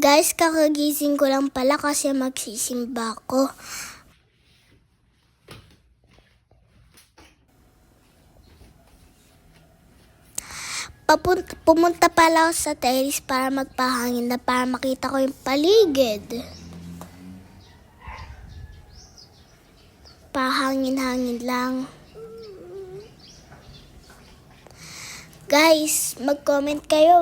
Guys, kakagising ko lang pala kasi magsisimba ko. Pumunta pala ako sa terrace para magpahangin na para makita ko yung paligid. Pahangin-hangin lang. Guys, mag-comment kayo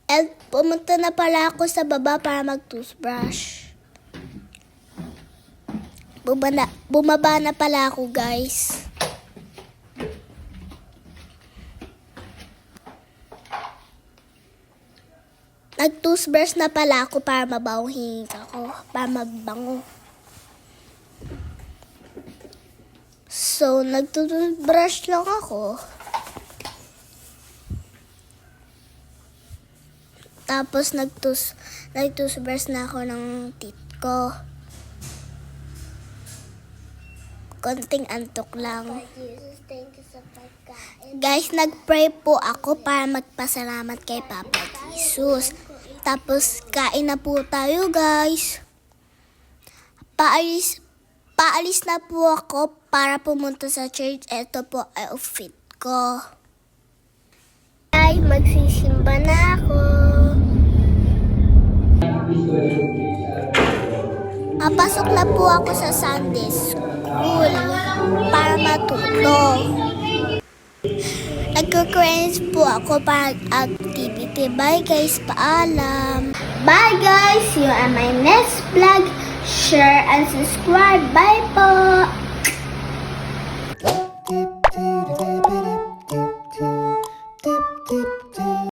And pumunta na pala ako sa baba para mag-toothbrush. Bumaba na pala ako, guys. Nag-toothbrush na pala ako para mabawing ako, para magbango. So, nag-toothbrush lang ako. Tapos, nag-toothbrush na ako ng teeth ko. Konting antok lang. Guys, nag-pray po ako para magpasalamat kay Papa Jesus. Tapos, kain na po tayo, guys. Paalis na po ako para pumunta sa church. Ito po ay outfit ko. Ay, magsisimba na ako. Papasok na po ako sa Sunday school para matuto. Nagko-cranes po ako para activity. Bye guys, paalam. Bye guys, see you on my next vlog. Share and subscribe. Bye po.